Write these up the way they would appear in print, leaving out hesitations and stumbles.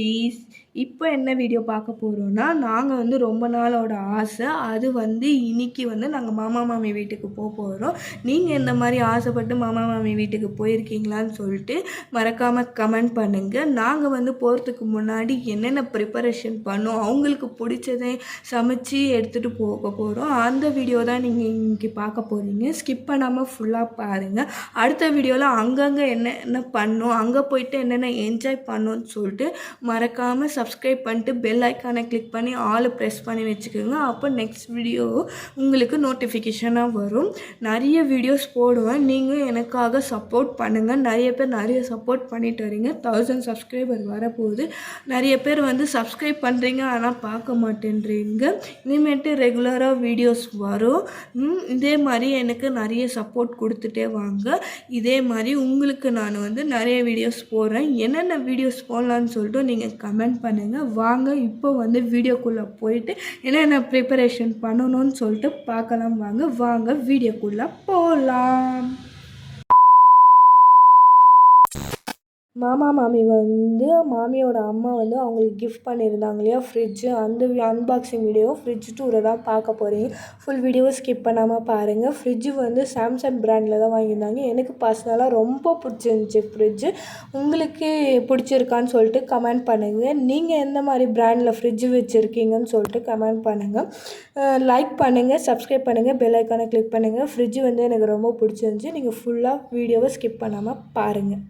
குட்டீஸ், இப்போ என்ன வீடியோ பார்க்க போகிறோன்னா, நாங்கள் வந்து ரொம்ப நாளோட ஆசை. அது வந்து இன்னைக்கு வந்து நாங்கள் மாமா மாமி வீட்டுக்கு போகிறோம். நீங்கள் இந்த மாதிரி ஆசைப்பட்டு மாமா மாமி வீட்டுக்கு போயிருக்கீங்களான்னு சொல்லிட்டு மறக்காமல் கமெண்ட் பண்ணுங்கள். நாங்கள் வந்து போகிறதுக்கு முன்னாடி என்னென்ன ப்ரிப்பரேஷன் பண்ணோம், அவங்களுக்கு பிடிச்சதை சமைச்சு எடுத்துகிட்டு போக போகிறோம். அந்த வீடியோ தான் நீங்கள் இன்னைக்கு பார்க்க போகிறீங்க. ஸ்கிப் பண்ணாமல் ஃபுல்லாக பாருங்கள். அடுத்த வீடியோவில் அங்கங்கே என்னென்ன பண்ணோம், அங்கே போயிட்டு என்னென்ன என்ஜாய் பண்ணோன்னு சொல்லிட்டு மறக்காமல் சப்ஸ்கிரைப் பண்ணிட்டு பெல் ஐக்கானை கிளிக் பண்ணி ஆல் ப்ரெஸ் பண்ணி வச்சுக்கோங்க. அப்போ நெக்ஸ்ட் வீடியோ உங்களுக்கு நோட்டிஃபிகேஷனாக வரும். நிறைய வீடியோஸ் போடுவேன், நீங்கள் எனக்காக சப்போர்ட் பண்ணுங்கள். நிறைய பேர் நிறைய சப்போர்ட் பண்ணிட்டு வரீங்க. 1000 சப்ஸ்கிரைபர் வரப்போகுது. நிறைய பேர் வந்து சப்ஸ்கிரைப் பண்ணுறீங்க, ஆனால் பார்க்க மாட்டேன்றீங்க. இனிமேட்டு ரெகுலராக வீடியோஸ் வரும். இதே மாதிரி எனக்கு நிறைய சப்போர்ட் கொடுத்துட்டே வாங்க. இதே மாதிரி உங்களுக்கு நான் வந்து நிறைய வீடியோஸ் போடுறேன். என்னென்ன வீடியோஸ் போடலான்னு சொல்லிட்டு நீங்கள் கமெண்ட் பண்ணுங்கள். வாங்க இப்போ வந்து வீடியோக்குள்ளே போயிட்டு என்னென்ன ப்ரிப்பரேஷன் பண்ணணும்னு சொல்லிட்டு பார்க்கலாம். வாங்க வீடியோக்குள்ளே போகலாம். மாமா மாமி வந்து மாமியோட அம்மா வந்து அவங்களுக்கு கிஃப்ட் பண்ணியிருந்தாங்க இல்லையா ஃப்ரிட்ஜு, அந்த அன்பாக்சிங் வீடியோ ஃப்ரிட்ஜ் டூரை தான் பார்க்க போகிறீங்க. ஃபுல் வீடியோவை ஸ்கிப் பண்ணாமல் பாருங்கள். ஃப்ரிட்ஜு வந்து சாம்சங் பிராண்டில் தான் வாங்கியிருந்தாங்க. எனக்கு பர்சனலாக ரொம்ப பிடிச்சிருந்துச்சி ஃப்ரிட்ஜு. உங்களுக்கு பிடிச்சிருக்கான்னு சொல்லிட்டு கமெண்ட் பண்ணுங்கள். நீங்கள் எந்த மாதிரி பிராண்டில் ஃப்ரிட்ஜு வச்சுருக்கீங்கன்னு சொல்லிட்டு கமெண்ட் பண்ணுங்கள். லைக் பண்ணுங்கள், சப்ஸ்கிரைப் பண்ணுங்கள், பெல் ஐக்கானை கிளிக் பண்ணுங்கள். ஃப்ரிட்ஜு வந்து எனக்கு ரொம்ப பிடிச்சிருந்துச்சி. நீங்கள் ஃபுல்லாக வீடியோவை ஸ்கிப் பண்ணாமல் பாருங்கள்.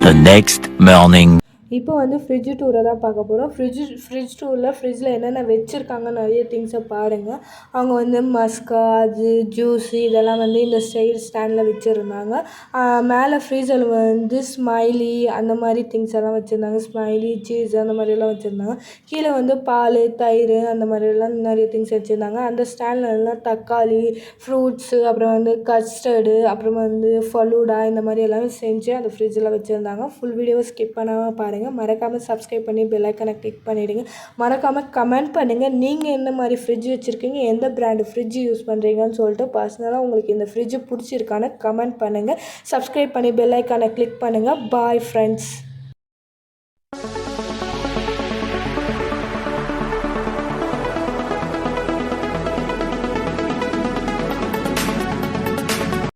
The next morning. இப்போ வந்து ஃப்ரிட்ஜ் டூரை தான் பார்க்க போகிறோம். ஃப்ரிட்ஜ் டூரில் ஃப்ரிட்ஜில் என்னென்ன வச்சுருக்காங்க நிறைய திங்ஸை பாருங்கள். அவங்க வந்து மஸ்கா, அது ஜூஸு இதெல்லாம் வந்து இந்த சைடு ஸ்டாண்டில் வச்சுருந்தாங்க. மேலே ஃப்ரீசரில் வந்து ஸ்மைலி அந்த மாதிரி திங்ஸ் எல்லாம் வச்சுருந்தாங்க. ஸ்மைலி, சீஸ் அந்த மாதிரிலாம் வச்சுருந்தாங்க. கீழே வந்து பால், தயிர் அந்த மாதிரிலாம் நிறைய திங்ஸ் வச்சுருந்தாங்க. அந்த ஸ்டாண்டில் எல்லாம் தக்காளி, ஃப்ரூட்ஸு, அப்புறம் வந்து கஸ்டர்டு, அப்புறம் வந்து ஃபலூடா இந்த மாதிரி எல்லாமே செஞ்சு அந்த ஃப்ரிட்ஜில் வச்சுருந்தாங்க. ஃபுல் வீடியோவை ஸ்கிப் பண்ணாமல் பாருங்கள். மறக்காமல் சப்ஸ்கிரைப் பண்ணி பெல் ஐக்கானை கிளிக் பண்ணிவிடுங்க. மறக்காமல் கமெண்ட் பண்ணுங்கள். நீங்கள் என்ன மாதிரி ஃப்ரிட்ஜ் வச்சுருக்கீங்க, எந்த பிராண்டு ஃப்ரிட்ஜ் யூஸ் பண்ணுறீங்கன்னு சொல்லிட்டு பர்சனலாக உங்களுக்கு இந்த ஃப்ரிட்ஜ் பிடிச்சிருக்கான்னு கமெண்ட் பண்ணுங்கள். சப்ஸ்கிரைப் பண்ணி பெல் ஐக்கானை கிளிக் பண்ணுங்கள். Bye friends.